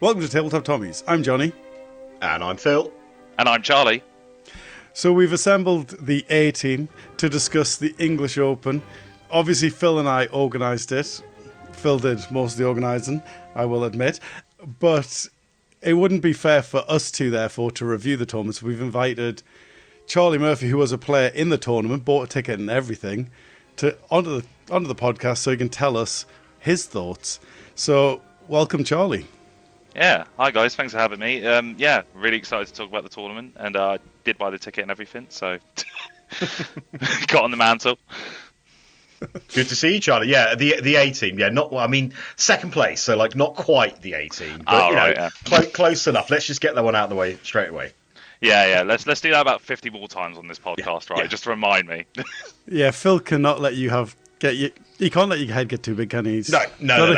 Welcome to Tabletop Tommies. I'm Johnny. And I'm Phil. And I'm Charley. So we've assembled the A team to discuss the English Open. Obviously, Phil and I organised it. Phil did most of the organising, I will admit. But it wouldn't be fair for us two, therefore, to review the tournament. So we've invited Charlie Murphy, who was a player in the tournament, bought a ticket and everything, onto the podcast so he can tell us his thoughts. So welcome, Charlie. Yeah, hi guys, thanks for having me. Really excited to talk about the tournament, and I did buy the ticket and everything, so got on the mantle. Good to see you, Charlie. Yeah, the A team. Yeah, second place, so like not quite the A team, but close enough. Let's just get that one out of the way straight away. Yeah. Let's do that about 50 more times on this podcast, right? Yeah. Just to remind me. Yeah, Phil cannot let you he can't let your head get too big, can he? No.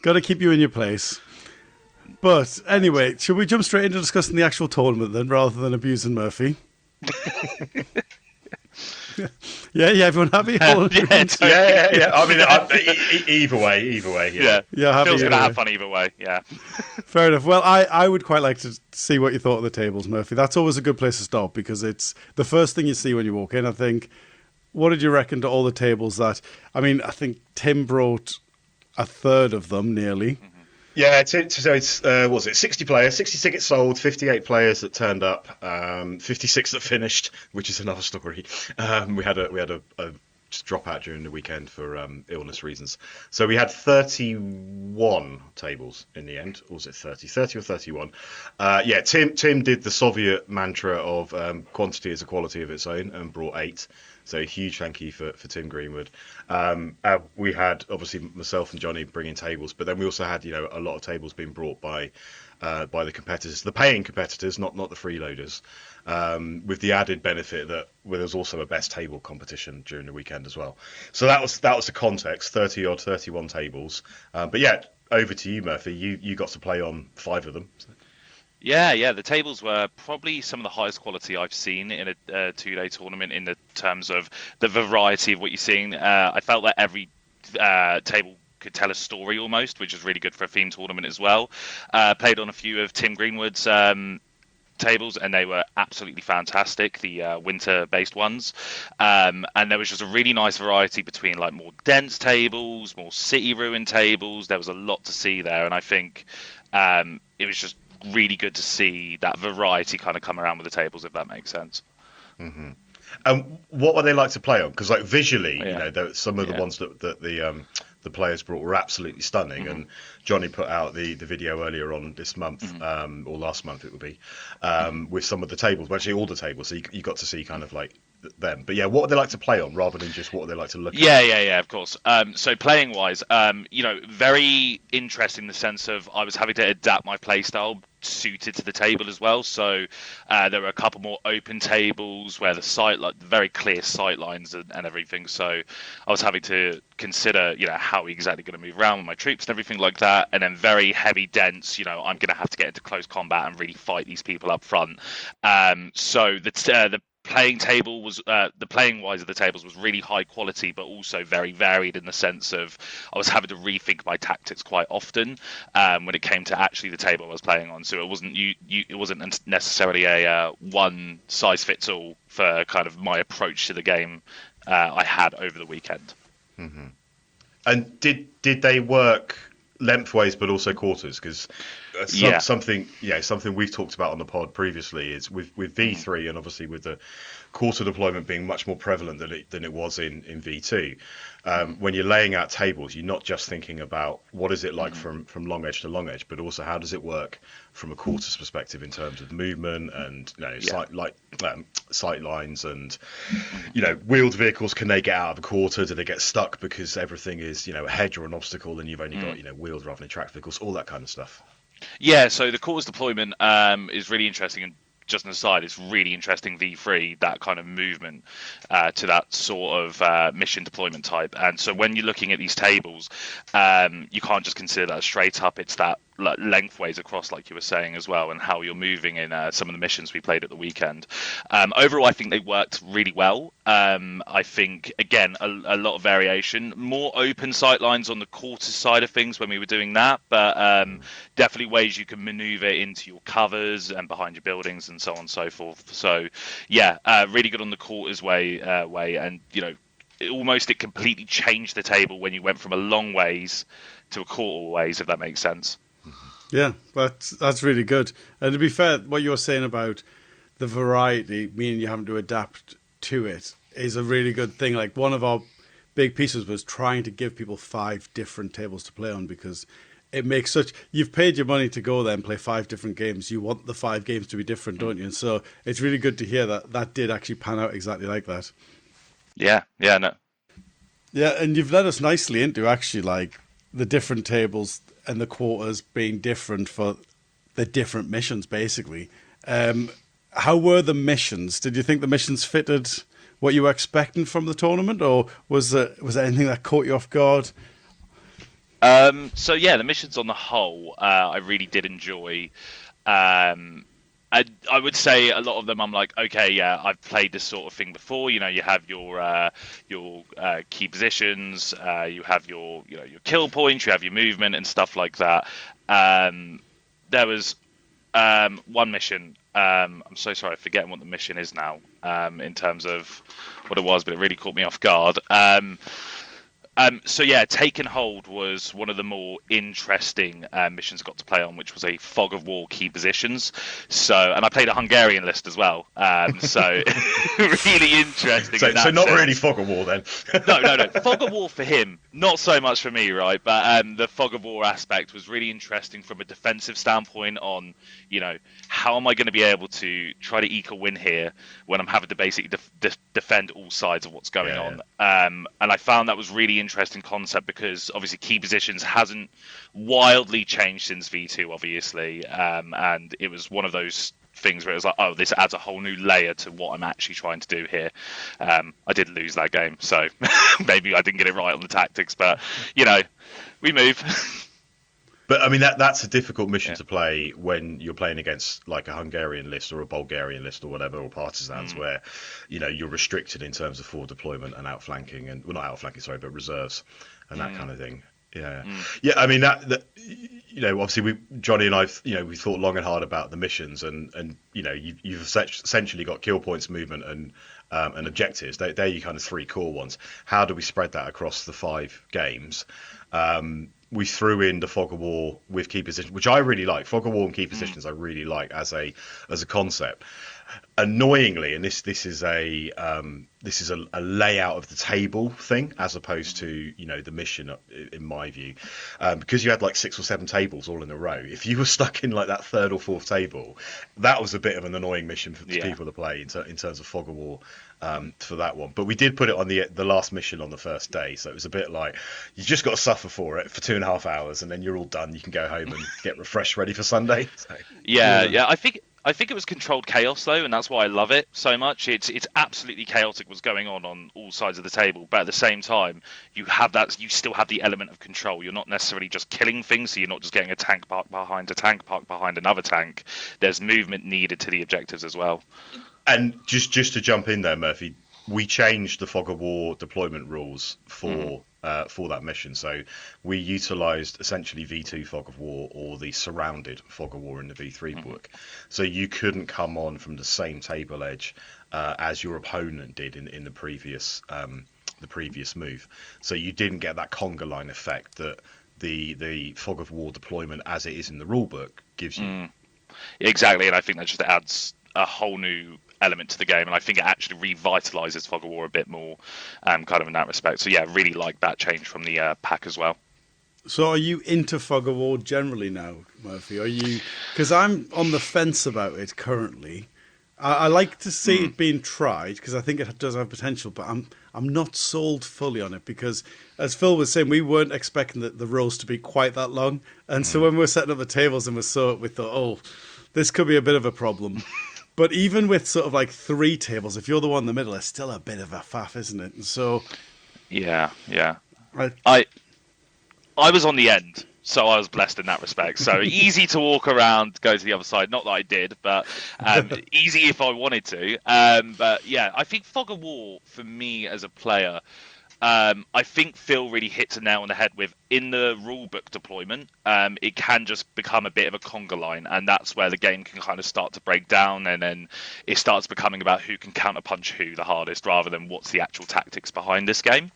Got to keep you in your place. But anyway, should we jump straight into discussing the actual tournament then, rather than abusing Murphy? Yeah, everyone happy? Yeah. I mean, either way. Yeah, happy. Phil's going to have fun either way, yeah. Fair enough. Well, I would quite like to see what you thought of the tables, Murphy. That's always a good place to start, because it's the first thing you see when you walk in, I think. What did you reckon to all the tables I think Tim brought a third of them, nearly. Mm-hmm. Yeah, so it's 60 players, 60 tickets sold, 58 players that turned up, 56 that finished, which is another story. We had a just drop out during the weekend for illness reasons. So we had 31 tables in the end, or was it 30 or 31? Tim did the Soviet mantra of quantity is a quality of its own and brought 8. So huge thank you for Tim Greenwood. We had obviously myself and Johnny bringing tables, but then we also had a lot of tables being brought by the competitors, the paying competitors, not the freeloaders, with the added benefit that there was also a best table competition during the weekend as well. So that was the context, 31 tables. But yeah, over to you, Murphy. You got to play on 5 of them. So. Yeah, the tables were probably some of the highest quality I've seen in a 2-day tournament in the terms of the variety of what you're seeing. I felt that every table could tell a story almost, which is really good for a theme tournament as well. Played on a few of Tim Greenwood's tables, and they were absolutely fantastic, the winter-based ones. And there was just a really nice variety between like more dense tables, more city ruin tables. There was a lot to see there, and I think it was just really good to see that variety kind of come around with the tables, if that makes sense. Mm-hmm. And what were they like to play on? Because like visually, some of the ones that the players brought were absolutely stunning. Mm-hmm. And Johnny put out the video earlier on this month, mm-hmm. Or last month it would be, with some of the tables, actually all the tables. So you got to see kind of like them. But yeah, what would they like to play on rather than just what they like to look at? Yeah, of course. So playing wise, very interesting in the sense of I was having to adapt my play style suited to the table as well. So there were a couple more open tables where the very clear sight lines and everything. So I was having to consider, how we exactly going to move around with my troops and everything like that. And then very heavy dense, I'm going to have to get into close combat and really fight these people up front. So the playing table was the playing wise of the tables was really high quality, but also very varied in the sense of I was having to rethink my tactics quite often when it came to actually the table I was playing on. So it wasn't it wasn't necessarily a one size fits all for kind of my approach to the game I had over the weekend. Mm-hmm. And did they work lengthways but also quarters? Because something we've talked about on the pod previously is with V3 and obviously with the quarter deployment being much more prevalent than it was in V2. When you're laying out tables, you're not just thinking about what is it like from long edge to long edge, but also how does it work from a quarters perspective in terms of movement and sight lines and wheeled vehicles. Can they get out of a quarter? Do they get stuck because everything is a hedge or an obstacle and you've only got wheels rather than tracked vehicles? All that kind of stuff. Yeah, so the quarters deployment is really interesting, and just an aside, it's really interesting V3, that kind of movement to that sort of mission deployment type. And so when you're looking at these tables, you can't just consider that straight up. It's that like lengthways across, like you were saying as well, and how you're moving in some of the missions we played at the weekend. Overall, I think they worked really well. I think again a lot of variation, more open sight lines on the quarter side of things when we were doing that, but definitely ways you can maneuver into your covers and behind your buildings and so on and so forth. So yeah, really good on the quarters way, and it completely changed the table when you went from a long ways to a quarter ways, if that makes sense. Yeah, that's really good. And to be fair, what you're saying about the variety, meaning you having to adapt to it, is a really good thing. Like, one of our big pieces was trying to give people 5 different tables to play on, because it makes such... You've paid your money to go there and play 5 different games. You want the 5 games to be different, don't you? And so it's really good to hear that that did actually pan out exactly like that. Yeah, no. Yeah, and you've led us nicely into actually like the different tables and the quarters being different for the different missions, basically. How were the missions? Did you think the missions fitted what you were expecting from the tournament, or was there anything that caught you off guard? So yeah, the missions on the whole, I really did enjoy. I would say a lot of them I'm like, okay, yeah, I've played this sort of thing before. You have your key positions, you have your kill points, you have your movement and stuff like that. There was one mission. I'm so sorry, I'm forgetting what the mission is now, in terms of what it was, but it really caught me off guard. So yeah, Taken Hold was one of the more interesting missions I got to play on, which was a fog of war key positions. So, and I played a Hungarian list as well. So really interesting. So not really fog of war then. No. Fog of war for him, not so much for me, right? But the fog of war aspect was really interesting from a defensive standpoint on, how am I going to be able to try to eke a win here when I'm having to basically defend all sides of what's going on. Yeah. And I found that was really interesting concept, because obviously key positions hasn't wildly changed since V2, obviously. And it was one of those things where it was like, oh, this adds a whole new layer to what I'm actually trying to do here. I did lose that game, so maybe I didn't get it right on the tactics, but we move. But I mean, that's a difficult mission to play when you're playing against like a Hungarian list or a Bulgarian list or whatever, or partisans, where you're restricted in terms of forward deployment and outflanking, and not outflanking, sorry, but reserves and that kind of thing. Yeah. I mean that obviously Johnny and I, we thought long and hard about the missions, and you've essentially got kill points, movement, and objectives. They're your kind of 3 core ones. How do we spread that across the 5 games? We threw in the fog of war with key positions, which I really like. Fog of war and key positions I really like as a concept. Annoyingly, and this is a layout of the table thing as opposed to the mission, in my view, because you had like 6 or 7 tables all in a row. If you were stuck in like that 3rd or 4th table, that was a bit of an annoying mission for people to play in terms of fog of war. For that one, but we did put it on the last mission on the first day, so it was a bit like you just got to suffer for it for 2.5 hours, and then you're all done. You can go home and get refreshed, ready for Sunday. So, yeah. I think it was controlled chaos though, and that's why I love it so much. It's absolutely chaotic what's going on all sides of the table, but at the same time, you still have the element of control. You're not necessarily just killing things, so you're not just getting a tank parked behind a tank parked behind another tank. There's movement needed to the objectives as well. And just to jump in there, Murphy, we changed the fog of war deployment rules for that mission. So we utilised essentially V2 fog of war, or the surrounded fog of war in the V3 book. So you couldn't come on from the same table edge as your opponent did in the previous move. So you didn't get that conga line effect that the fog of war deployment, as it is in the rule book, gives you. Exactly, and I think that just adds a whole new element to the game, and I think it actually revitalizes fog of war a bit more, kind of in that respect. So yeah, really like that change from the pack as well. So are you into fog of war generally now, Murphy? Are you? Because I'm on the fence about it currently. I like to see it being tried, because I think it does have potential, but I'm not sold fully on it, because as Phil was saying, we weren't expecting the rows to be quite that long, and so when we were setting up the tables and we thought, oh, this could be a bit of a problem. But even with sort of like 3 tables, if you're the one in the middle, it's still a bit of a faff, isn't it? And so, yeah. I was on the end, So I was blessed in that respect. So easy to walk around, go to the other side. Not that I did, but easy if I wanted to. But yeah, I think Fog of War for me as a player, I think Phil really hits a nail on the head with in the rulebook deployment. It can just become a bit of a conga line, and that's where the game can kind of start to break down, and then it starts becoming about who can counterpunch who the hardest, rather than what's the actual tactics behind this game.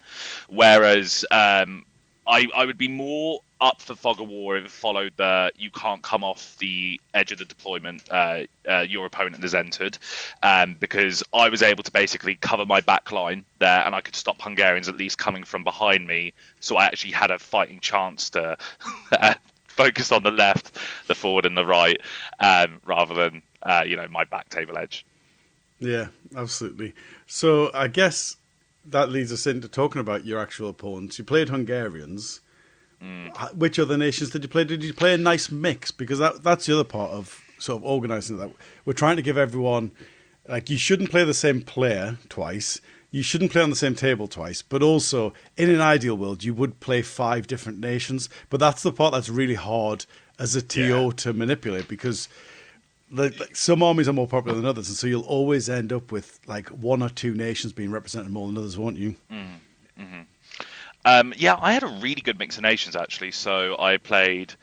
Whereas I would be more up for Fog of War if it followed the you can't come off the edge of the deployment your opponent has entered, because I was able to basically cover my back line there, and I could stop Hungarians at least coming from behind me, so I actually had a fighting chance to focus on the left, the forward and the right, rather than my back table edge. Yeah, absolutely. So I guess that leads us into talking about your actual opponents. You played Hungarians. Which other nations did you play? Did you play a nice mix? Because that's the other part of sort of organising that. We're trying to give everyone, like, you shouldn't play the same player twice. You shouldn't play on the same table twice. But also, in an ideal world, you would play 5 different nations. But that's the part that's really hard as a TO to manipulate, because like some armies are more popular than others, and so you'll always end up with like 1 or 2 nations being represented more than others, won't you? Yeah, I had a really good mix of nations, actually. So I played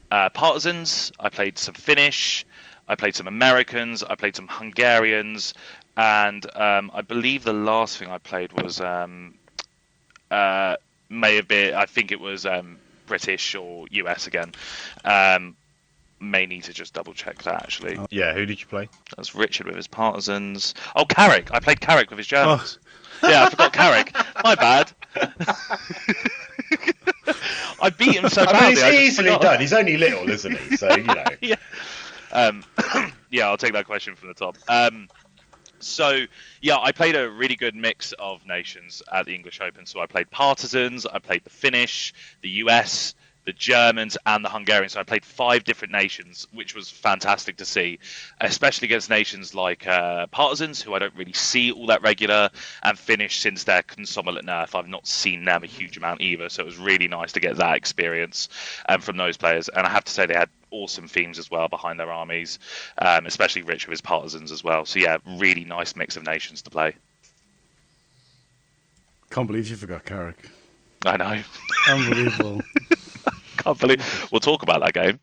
Partisans, I played some Finnish, I played some Americans, I played some Hungarians, and I believe the last thing I played was may have been, I think it was British or US again. May need to just double check that, actually. Yeah, who did you play? That was Richard with his Partisans. Oh, Carrick. I played Carrick with his Germans. Yeah, I forgot Carrick. My bad. I beat him so badly. I mean, it's easily done. He's only little, isn't he? So, Yeah. Yeah, I'll take that question from the top. So, yeah, I played a really good mix of nations at the English Open. So I played Partisans, I played the Finnish, the US, the Germans, and the Hungarians. So I played 5 different nations, which was fantastic to see, especially against nations like Partisans, who I don't really see all that regular, and Finnish, since they're consummate at nerf. I've not seen them a huge amount either, so it was really nice to get that experience from those players. And I have to say they had awesome themes as well behind their armies, especially Rich with his Partisans as well. So yeah, really nice mix of nations to play. Can't believe you forgot Carrick. I know. Unbelievable. Can't believe we'll talk about that game.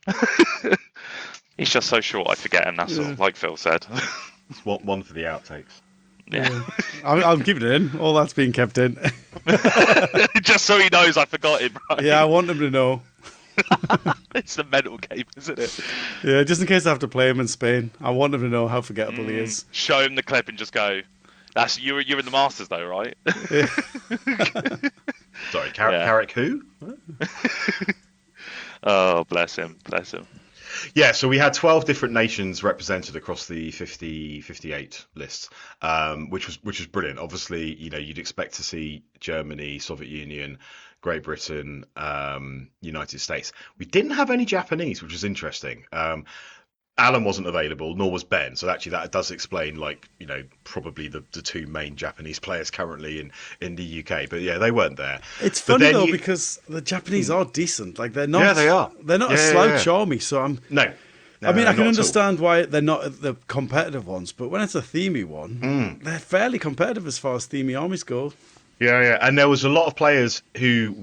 He's just so short, I forget him. That's all, like Phil said. It's one for the outtakes. Yeah. I'm keeping it in. All that's being kept in. Just so he knows I forgot him. Right? Yeah, I want him to know. It's the mental game, isn't it? Yeah, just in case I have to play him in Spain, I want him to know how forgettable he is. Show him the clip and just go, "That's you're in the Masters though, right?" Yeah. Sorry, Carrick who? Oh, bless him, bless him. Yeah, so we had 12 different nations represented across the 58 list, which was brilliant. Obviously, you'd expect to see Germany, Soviet Union, Great Britain, United States. We didn't have any Japanese, which was interesting. Alan wasn't available, nor was Ben. So actually, that does explain, probably the 2 main Japanese players currently in the UK. But yeah, they weren't there. It's funny though, because the Japanese are decent. Like, they're not. Yeah, they are. They're not a slouch army. So I'm. No. I mean, I can understand why they're not the competitive ones, but when it's a themey one, they're fairly competitive as far as themey armies go. Yeah, and there was a lot of players who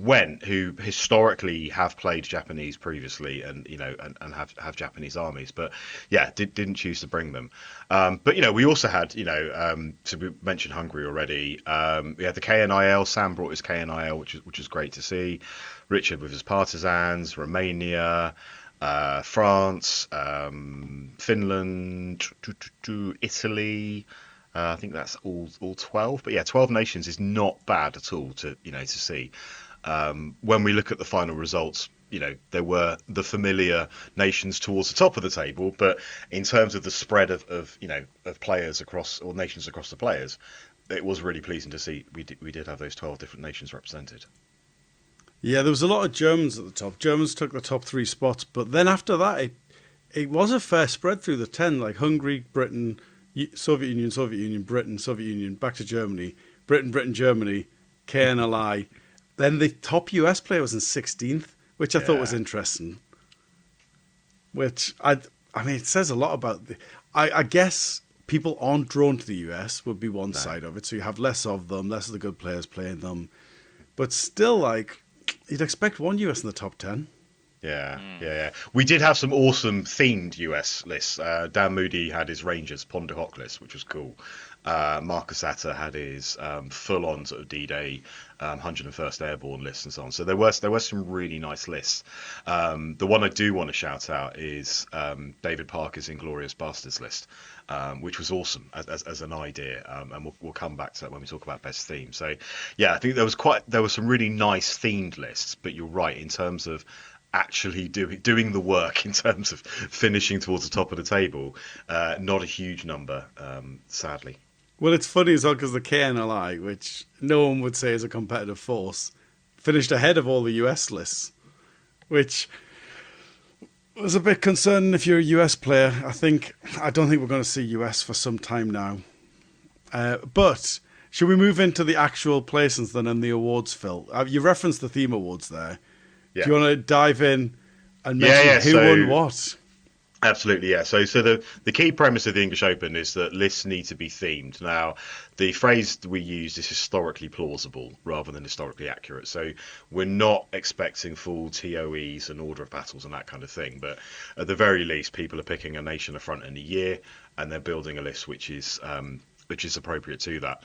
historically have played Japanese previously, and and have Japanese armies, but yeah, didn't choose to bring them. But we also had so we mentioned Hungary already. We had the KNIL. Sam brought his KNIL, which was great to see. Richard with his Partisans, Romania, France, Finland, Italy. I think that's all 12, but yeah, 12 nations is not bad at all to see. When we look at the final results, there were the familiar nations towards the top of the table, but in terms of the spread of players across, or nations across the players, it was really pleasing to see we did have those 12 different nations represented. Yeah, there was a lot of Germans at the top. Germans took the top 3 spots, but then after that, it was a fair spread through the 10, like Hungary, Britain, Soviet Union, Britain, Soviet Union, back to Germany, Britain, Germany, KNLI. Then the top US player was in 16th, which I thought was Yeah. interesting. Which I mean, it says a lot about I guess people aren't drawn to the US would be one side of it. So you have less of them, less of the good players playing them, but still, like, you'd expect one US in the top 10. Yeah. We did have some awesome themed US lists. Dan Moody had his Rangers Pond Hoc list, which was cool. Marcus Atter had his full-on sort of D-Day 101st Airborne list and so on. So there were some really nice lists. The one I do want to shout out is David Parker's Inglourious Basterds list, which was awesome as an idea, and we'll come back to that when we talk about best theme. So yeah, I think there were some really nice themed lists, but you're right in terms of actually doing the work in terms of finishing towards the top of the table. Not a huge number, sadly. Well, it's funny as well because the KNLI, which no one would say is a competitive force, finished ahead of all the US lists, which was a bit concerning if you're a US player. I don't think we're going to see US for some time now. But should we move into the actual placings then and the awards, Phil? You referenced the theme awards there. Yeah. Do you want to dive in and mention who won what? Absolutely, yeah. So the key premise of the English Open is that lists need to be themed. Now, the phrase we use is historically plausible rather than historically accurate. So we're not expecting full TOEs and order of battles and that kind of thing. But at the very least, people are picking a nation, a front, and a year, and they're building a list which is appropriate to that.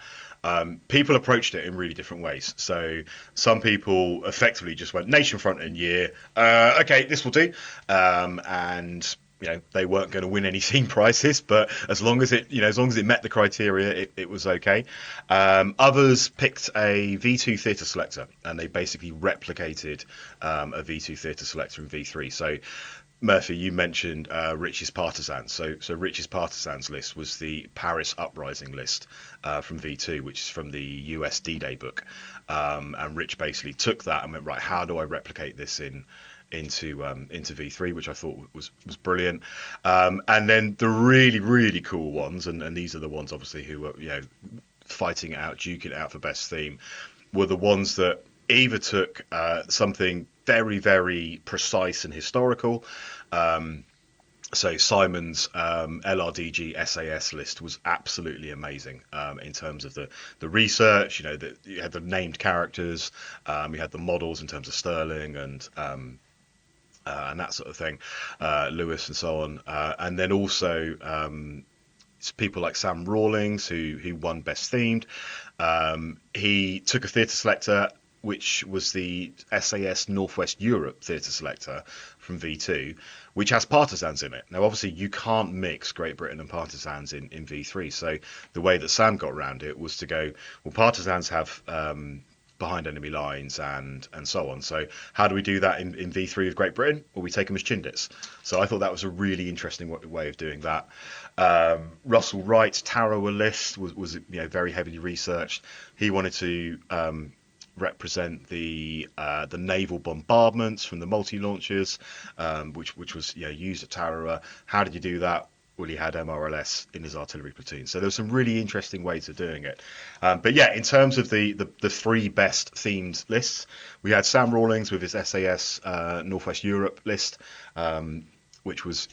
People approached it in really different ways. So some people effectively just went nation, front, and year. Okay, this will do, and they weren't going to win any theme prizes, but as long as it met the criteria, it was okay. Others picked a V2 theatre selector, and they basically replicated a V2 theatre selector in V3. So Murphy, you mentioned Rich's Partisans. So Rich's Partisans list was the Paris Uprising list from V2, which is from the US D-Day book. And Rich basically took that and went, right, how do I replicate this into V3, which I thought was brilliant. And then the really, really cool ones, and these are the ones obviously who were fighting it out, duking it out for best theme, were the ones that either took something very, very precise and historical. So Simon's LRDG SAS list was absolutely amazing in terms of the research. You had the named characters, you had the models in terms of Sterling and that sort of thing, Lewis and so on, and then also people like Sam Rawlings who won best themed. He took a theatre selector, which was the SAS Northwest Europe theatre selector from V2, which has partisans in it. Now, obviously, you can't mix Great Britain and partisans in V3. So the way that Sam got around it was to go, well, partisans have behind enemy lines and so on. So how do we do that in V3 with Great Britain? Well, we take them as Chindits. So I thought that was a really interesting way of doing that. Russell Wright's Tarawa list was very heavily researched. He wanted to represent the naval bombardments from the multi-launchers, which was used at Tarawa. How did you do that? Well, he had MRLS in his artillery platoon. So there were some really interesting ways of doing it. But yeah, in terms of the three best themed lists, we had Sam Rawlings with his SAS Northwest Europe list, which is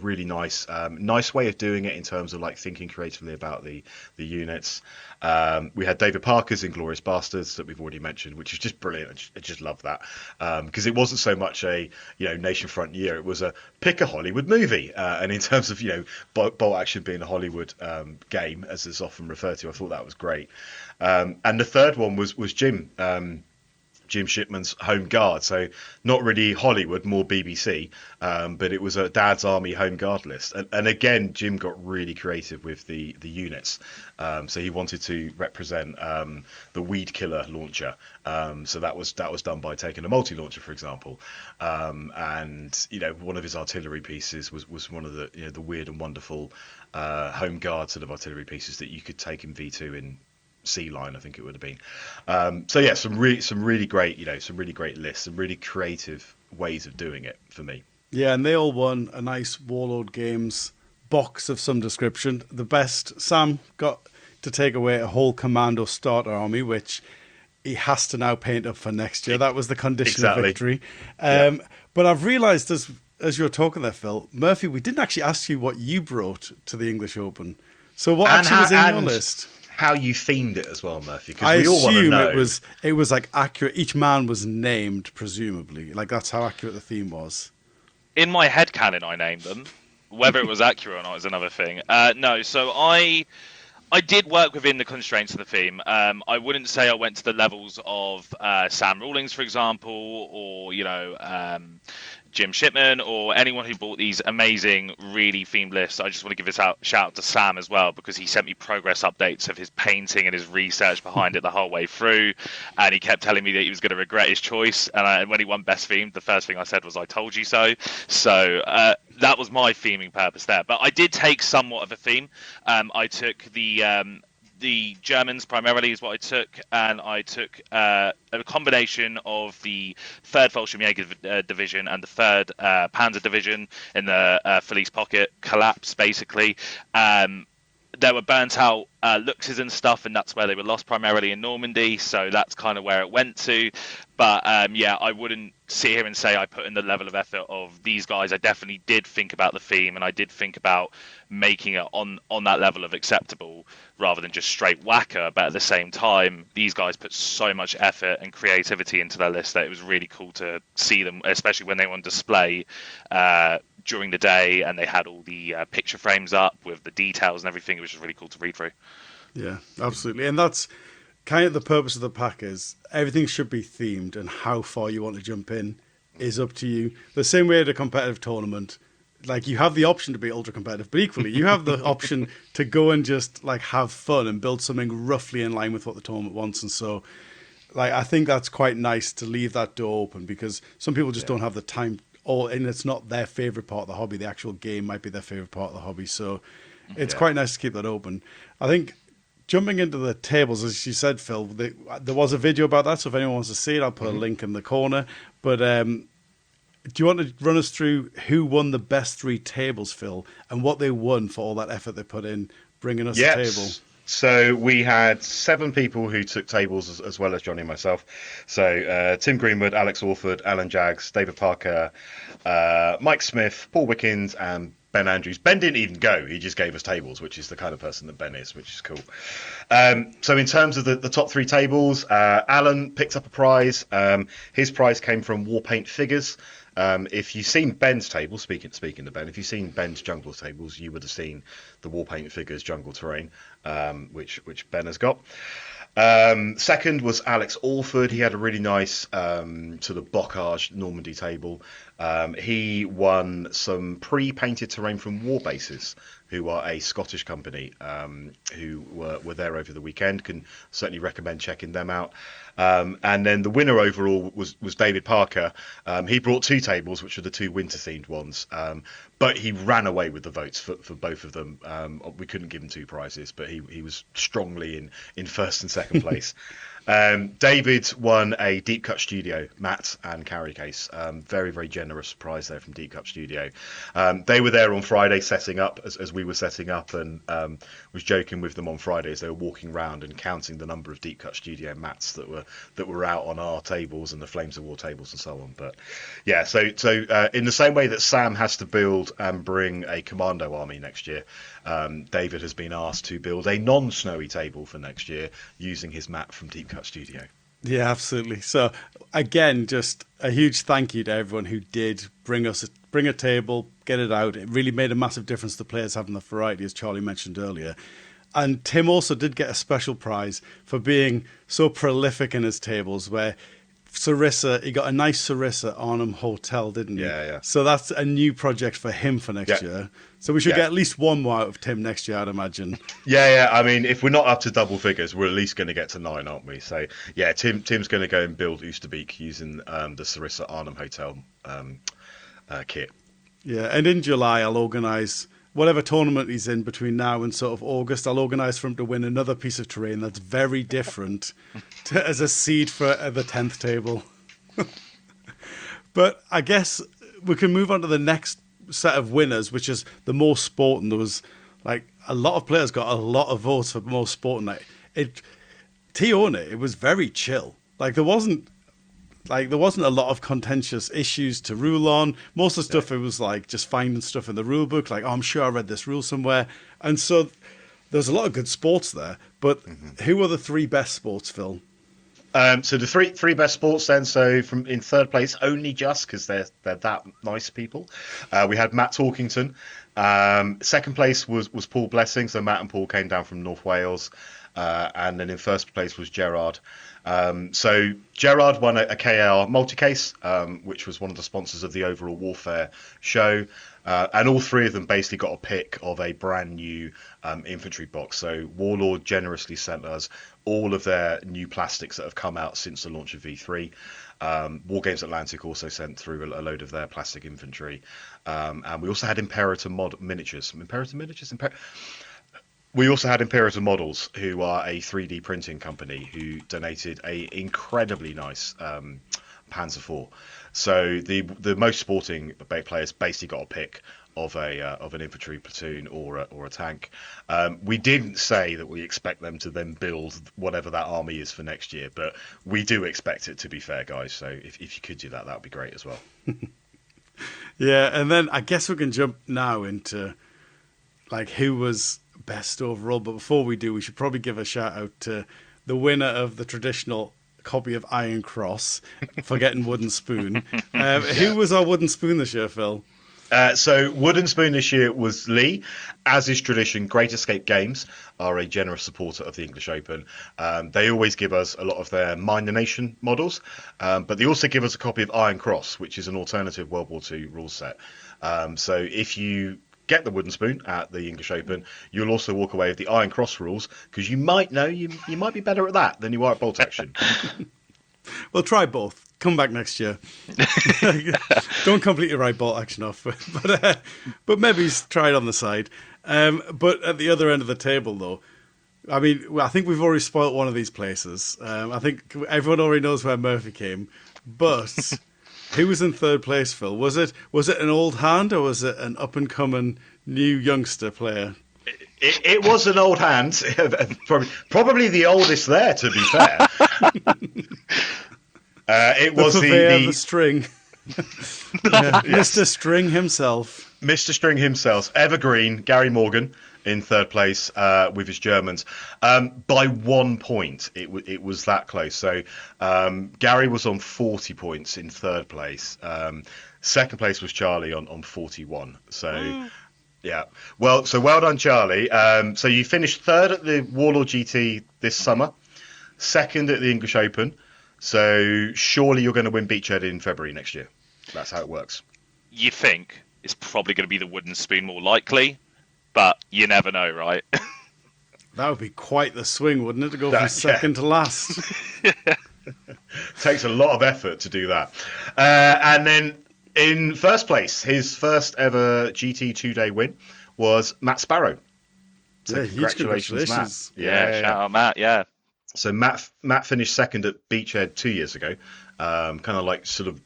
really nice. Nice way of doing it in terms of like thinking creatively about the units. We had David Parker's Inglourious Basterds that we've already mentioned, which is just brilliant. I just love that because it wasn't so much a nation front year. It was a pick a Hollywood movie, and in terms of bolt action being a Hollywood game, as it's often referred to, I thought that was great. And the third one was Jim. Jim Shipman's Home Guard, so not really Hollywood, more BBC, but it was a Dad's Army Home Guard list, and again Jim got really creative with the units, so he wanted to represent the Weed Killer launcher, so that was done by taking a multi-launcher, for example, and one of his artillery pieces was one of the weird and wonderful Home Guard sort of artillery pieces that you could take in V2 in Sea Line, I think it would have been. So yeah, some really great lists, some really creative ways of doing it for me. Yeah, and they all won a nice Warlord Games box of some description. The best, Sam got to take away a whole commando starter army, which he has to now paint up for next year. That was the condition Exactly. of victory. Yeah. But I've realised as you were talking there, Phil, Murphy, we didn't actually ask you what you brought to the English Open. So what actually was in your list? How you themed it as well, Murphy? I Because we all want to assume know. it was like accurate. Each man was named, presumably. Like that's how accurate the theme was. In my headcanon, I named them. Whether it was accurate or not is another thing. No, so I did work within the constraints of the theme. I wouldn't say I went to the levels of Sam Rawlings, for example, or Jim Shipman, or anyone who bought these amazing, really themed lists. I just want to give this shout out to Sam as well, because he sent me progress updates of his painting and his research behind it the whole way through, and he kept telling me that he was going to regret his choice. And when he won Best Themed, the first thing I said was, "I told you so." So that was my theming purpose there. But I did take somewhat of a theme. I took the Germans primarily is what I took, and I took a combination of the 3rd Fallschirmjäger Division and the 3rd Panzer Division in the Felice Pocket collapse, basically. There were burnt out Luxes and stuff, and that's where they were lost primarily in Normandy, so that's kind of where it went to. But I wouldn't sit here and say I put in the level of effort of these guys. I definitely did think about the theme, and I did think about making it on that level of acceptable rather than just straight whacker. But at the same time, these guys put so much effort and creativity into their list that it was really cool to see them, especially when they were on display during the day, and they had all the picture frames up with the details and everything. It was just really cool to read through. Yeah, absolutely. And that's kind of the purpose of the pack is everything should be themed, and how far you want to jump in is up to you. The same way at a competitive tournament, like you have the option to be ultra competitive, but equally you have the option to go and just like have fun and build something roughly in line with what the tournament wants. And so like I think that's quite nice to leave that door open, because some people just don't have the time, and it's not their favorite part of the hobby. The actual game might be their favorite part of the hobby. So it's quite nice to keep that open. I think jumping into the tables, as you said, Phil, there was a video about that. So if anyone wants to see it, I'll put a link in the corner. But do you want to run us through who won the best 3 tables, Phil, and what they won for all that effort they put in bringing us a table? So we had 7 people who took tables as well as Johnny and myself. So Tim Greenwood, Alex Orford, Alan Jaggs, David Parker, Mike Smith, Paul Wickens, and Ben Andrews. Ben didn't even go. He just gave us tables, which is the kind of person that Ben is, which is cool. So in terms of the top 3 tables, Alan picked up a prize. His prize came from Warpaint Figures. If you've seen Ben's table, speaking to Ben, if you've seen Ben's jungle tables, you would have seen the Warpaint Figures jungle terrain, which Ben has got. Second was Alex Alford. He had a really nice sort of bocage Normandy table. He won some pre-painted terrain from War Bases, who are a Scottish company who were there over the weekend. Can certainly recommend checking them out. And then the winner overall was David Parker. He brought 2 tables, which are the 2 winter-themed ones. But he ran away with the votes for both of them. We couldn't give him 2 prizes, but he was strongly in first and second place. David won a Deep Cut Studio mat and carry case. Very, very generous prize there from Deep Cut Studio. They were there on Friday setting up as we were setting up, and was joking with them on Friday as they were walking around and counting the number of Deep Cut Studio mats that were out on our tables and the Flames of War tables and so on. But yeah, so in the same way that Sam has to build and bring a commando army next year, David has been asked to build a non-snowy table for next year using his mat from Deep Cut Studio. Yeah, absolutely. So again, just a huge thank you to everyone who did bring a table, get it out. It really made a massive difference to players having the variety, as Charlie mentioned earlier. And Tim also did get a special prize for being so prolific in his tables, where he got a nice Sarissa Arnhem Hotel, didn't he? Yeah. So that's a new project for him for next year. So we should get at least one more out of Tim next year, I'd imagine. Yeah. I mean, if we're not up to double figures, we're at least going to get to 9, aren't we? So yeah, Tim's going to go and build Oosterbeek using the Sarissa Arnhem Hotel kit. Yeah, and in July I'll organise whatever tournament he's in between now and sort of August. I'll organise for him to win another piece of terrain that's very different as a seed for the 10th table. But I guess we can move on to the next set of winners, which is the most sport. And there was like a lot of players got a lot of votes for most sport. And T own it. It was very chill. There wasn't a lot of contentious issues to rule on. Most of the stuff it was just finding stuff in the rule book. Oh, I'm sure I read this rule somewhere. And so there's a lot of good sports there. But who are the three best sports, Phil? So the three best sports then. So from in third place, only just because they're that nice people. We had Matt Torkington. Second place was Paul Blessing. So Matt and Paul came down from North Wales. And then in first place was Gerard. So Gerard won a KAR multi-case, which was one of the sponsors of the overall Warfare show. And all three of them basically got a pick of a brand new infantry box. So Warlord generously sent us all of their new plastics that have come out since the launch of V3. War Games Atlantic also sent through a load of their plastic infantry. And we also had Imperator miniatures. We also had Imperator Models, who are a 3D printing company, who donated a incredibly nice Panzer IV. So the most sporting players basically got a pick of an infantry platoon or a tank. We didn't say that we expect them to then build whatever that army is for next year, but we do expect it, to be fair, guys. So if you could do that, that would be great as well. Yeah, and then I guess we can jump now into who was best overall. But before we do, we should probably give a shout out to the winner of the traditional copy of Iron Cross for getting Wooden Spoon. Who was our Wooden Spoon this year, Phil? So Wooden Spoon this year was Lee. As is tradition, Great Escape Games are a generous supporter of the English Open. They always give us a lot of their Mind the Nation models, but they also give us a copy of Iron Cross, which is an alternative World War II rule set. So if you get the Wooden Spoon at the English Open, you'll also walk away with the Iron Cross rules, because you might know you might be better at that than you are at bolt action. Well, try both. Come back next year. Don't completely write bolt action off, but maybe try it on the side. But at the other end of the table, though, I think we've already spoilt one of these places. I think everyone already knows where Murphy came, but who was in third place, Phil? Was it an old hand, or was it an up and coming new youngster player? It was an old hand, probably the oldest there, to be fair. It was the string. Mr. String himself. Mr. String himself, Evergreen, Gary Morgan in third place with his Germans. By 1 point, it was that close. So Gary was on 40 points in third place. Second place was Charley on 41. So yeah, well done, Charley. So you finished third at the Warlord GT this summer, second at the English Open. So surely you're going to win Beachhead in February next year. That's how it works. You think it's probably going to be the Wooden Spoon more likely, but you never know, right? That would be quite the swing, wouldn't it, to go from second to last? Takes a lot of effort to do that. And then in first place, his first ever GT 2-day win was Matt Sparrow. So congratulations, Matt. Yeah, shout out Matt, yeah. So Matt finished second at Beachhead 2 years ago, kind of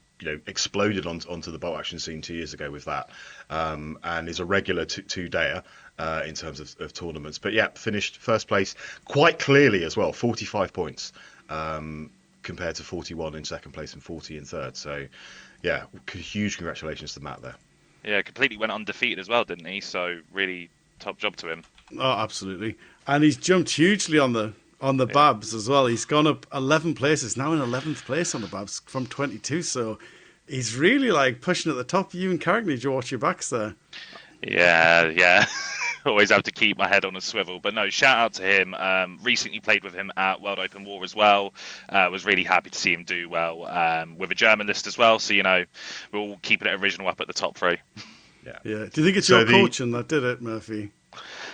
exploded onto the bolt action scene 2 years ago with that, and is a regular two-dayer in terms of tournaments. But yeah, finished first place quite clearly as well, 45 points compared to 41 in second place and 40 in third. So yeah, huge congratulations to Matt there. Yeah, completely went undefeated as well, didn't he? So really top job to him. Oh, absolutely. And he's jumped hugely on the Babs as well. He's gone up 11 places, now in 11th place on the Babs from 22. So he's really pushing at the top. You and Carrick need to watch your backs there. Yeah. Always have to keep my head on a swivel. But no, shout out to him. Recently played with him at World Open War as well. Was really happy to see him do well with a German list as well. So, we're all keeping it original up at the top three. Yeah. Do you think it's your coaching that did it, Murphy?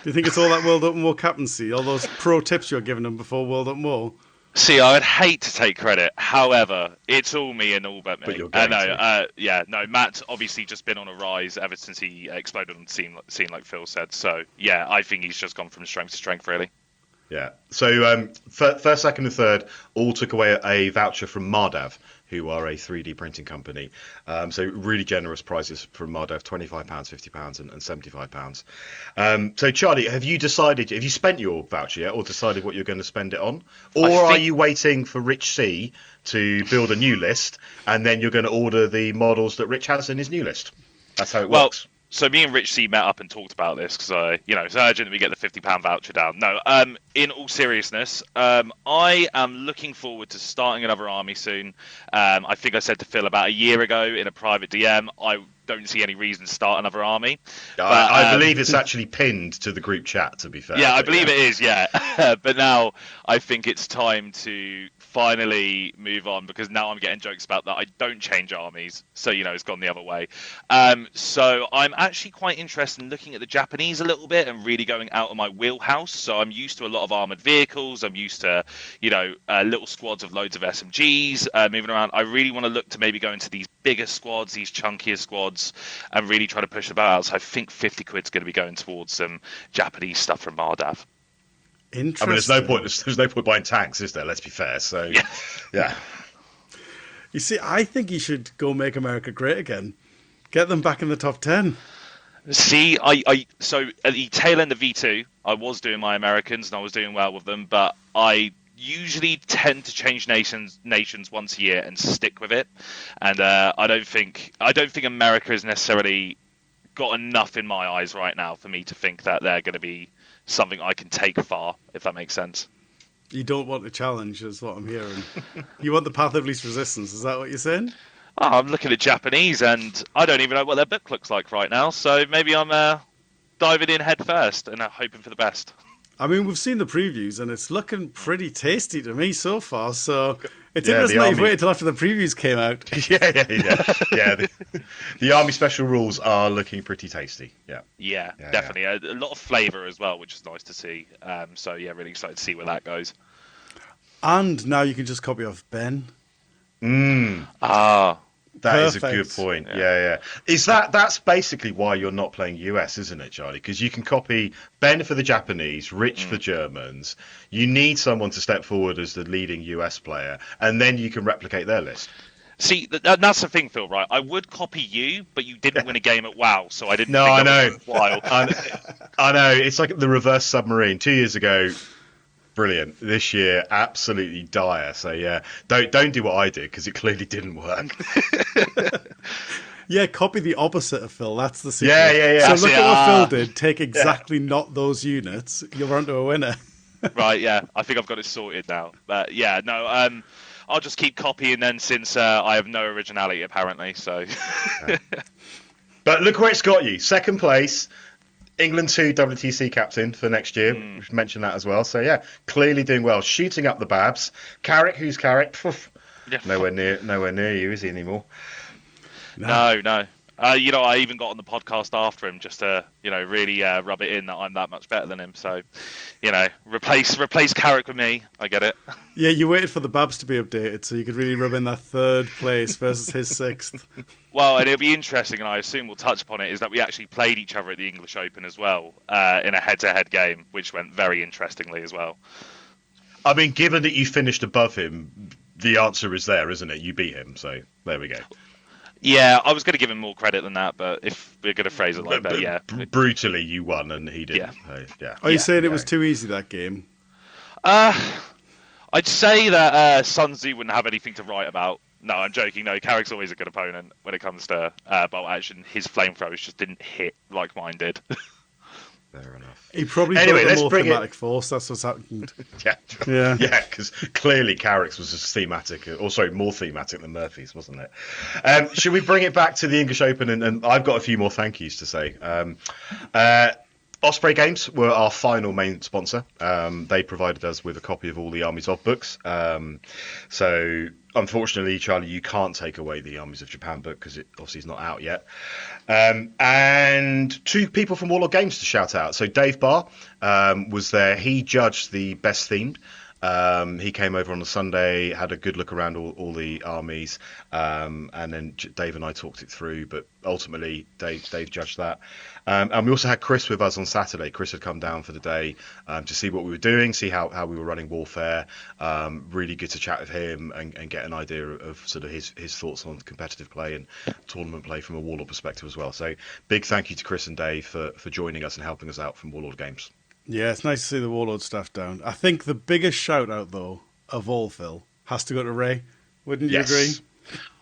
Do you think it's all that World Open War captaincy, all those pro tips you're giving them before World Open War? See, I would hate to take credit. However, it's all me and all but me. But you're going to. Matt's obviously just been on a rise ever since he exploded on the scene like Phil said. So, yeah, I think he's just gone from strength to strength, really. Yeah. So first, second, and third all took away a voucher from Mardav, who are a 3D printing company. So really generous prices from Mardav: £25, £50, and £75. So Charlie, have you spent your voucher yet, or decided what you're going to spend it on, or are you waiting for Rich C to build a new list, and then you're going to order the models that Rich has in his new list? That's how it works. So me and Rich C met up and talked about this because it's urgent that we get the £50 voucher down. No, in all seriousness, I am looking forward to starting another army soon. I think I said to Phil about a year ago in a private DM, I don't see any reason to start another army. I believe it's actually pinned to the group chat, to be fair. Yeah, I believe it is, yeah. But now I think it's time to finally move on, because now I'm getting jokes about that I don't change armies, so it's gone the other way. So I'm actually quite interested in looking at the Japanese a little bit and really going out of my wheelhouse. So I'm used to a lot of armored vehicles. I'm used to little squads of loads of SMGs moving around. I really want to look to maybe go into these bigger squads, these chunkier squads, and really try to push them out. So I think 50 quid's going to be going towards some Japanese stuff from Mardav. Interesting. I mean, there's no point buying tanks, is there? Let's be fair. So, yeah. You see, I think you should go make America great again. Get them back in the top 10. See, so at the tail end of V2, I was doing my Americans and I was doing well with them, but I usually tend to change nations once a year and stick with it. And I don't think America has necessarily got enough in my eyes right now for me to think that they're going to be something I can take far, if that makes sense. You don't want the challenge, is what I'm hearing. You want the path of least resistance, is that what you're saying? Oh, I'm looking at Japanese, and I don't even know what their book looks like right now, so maybe I'm diving in head first and hoping for the best. I mean, we've seen the previews, and it's looking pretty tasty to me so far, so it's interesting that you've waited till after the previews came out. Yeah. The Army Special Rules are looking pretty tasty, Yeah, definitely. Yeah. A lot of flavour as well, which is nice to see. So, yeah, really excited to see where that goes. And now you can just copy off Ben. That is a good point. Yeah. That's basically why you're not playing US, isn't it, Charlie? Because you can copy Ben for the Japanese, Rich for Germans. You need someone to step forward as the leading US player, and then you can replicate their list. See, that's the thing, Phil, right? I would copy you, but you didn't win a game at WoW, so I didn't think that know. was worthwhile. I know. It's like the reverse submarine. 2 years ago, brilliant. This year, absolutely dire. So yeah, don't do what I did, because it clearly didn't work. Yeah, copy the opposite of Phil. That's the secret. Yeah. So look at what Phil did. Take exactly not those units. You're onto a winner. Right. Yeah. I think I've got it sorted now. But yeah, no. I'll just keep copying then, since I have no originality apparently. So. But look where it's got you. Second place. England 2 WTC captain for next year. We should mention that as well. So yeah, clearly doing well. Shooting up the Babs. Carrick, who's Carrick? Nowhere near you, is he anymore? No. I even got on the podcast after him just to, really rub it in that I'm that much better than him. So, replace Carrick with me. I get it. Yeah, you waited for the Babs to be updated so you could really rub in that third place versus his sixth. Well, and it'll be interesting, and I assume we'll touch upon it, is that we actually played each other at the English Open as well, in a head-to-head game, which went very interestingly as well. I mean, given that you finished above him, the answer is there, isn't it? You beat him, so there we go. Yeah, I was going to give him more credit than that, but if we're going to phrase it like that, yeah. Brutally, you won and he didn't. Yeah. Are you saying it was too easy, that game? I'd say that Sun Tzu wouldn't have anything to write about. No, I'm joking. No, Carrick's always a good opponent when it comes to bolt action. His flamethrowers just didn't hit like mine did. Fair enough. He probably built a more thematic force. That's what's happened. Yeah, because clearly Carrick's was just thematic, or sorry, more thematic than Murphy's, wasn't it? Should we bring it back to the English Open? And I've got a few more thank yous to say. Osprey Games were our final main sponsor. They provided us with a copy of all the Armies of books. So unfortunately, Charlie, you can't take away the Armies of Japan book because it obviously is not out yet. And two people from Warlord Games to shout out. So Dave Barr was there. He judged the best themed. He came over on a Sunday, had a good look around all the armies, and then Dave and I talked it through. But ultimately, Dave judged that. And we also had Chris with us on Saturday. Chris had come down for the day to see what we were doing, see how we were running Warfare. Really good to chat with him and get an idea of sort of his thoughts on competitive play and tournament play from a Warlord perspective as well. So big thank you to Chris and Dave for joining us and helping us out from Warlord Games. Yeah, it's nice to see the Warlord staff down. I think the biggest shout out, though, of all, Phil, has to go to Ray. Wouldn't you agree?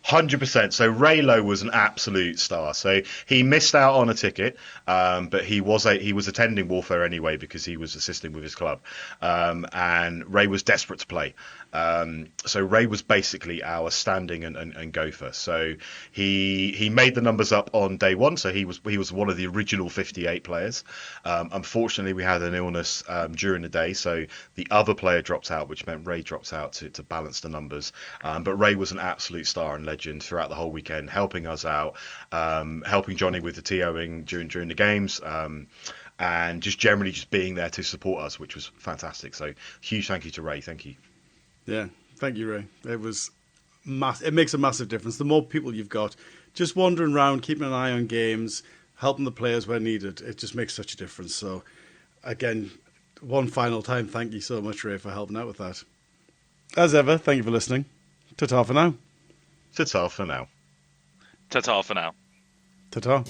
100%. So Raylo was an absolute star. So he missed out on a ticket, but he was attending Warfare anyway because he was assisting with his club, and Ray was desperate to play. So Ray was basically our standing and gopher. So he made the numbers up on day one. So he was one of the original 58 players. Unfortunately, we had an illness during the day, so the other player dropped out, which meant Ray dropped out to balance the numbers. But Ray was an absolute star and legend throughout the whole weekend, helping us out, helping Johnny with the TOing during the games, and just generally just being there to support us, which was fantastic. So huge thank you to Ray. Thank you. Yeah, thank you, Ray. It was it makes a massive difference. The more people you've got just wandering around, keeping an eye on games, helping the players where needed, it just makes such a difference. So again, one final time, thank you so much, Ray, for helping out with that. As ever, thank you for listening. Ta-ta for now. Ta-ta for now. Ta-ta for now. Ta-ta.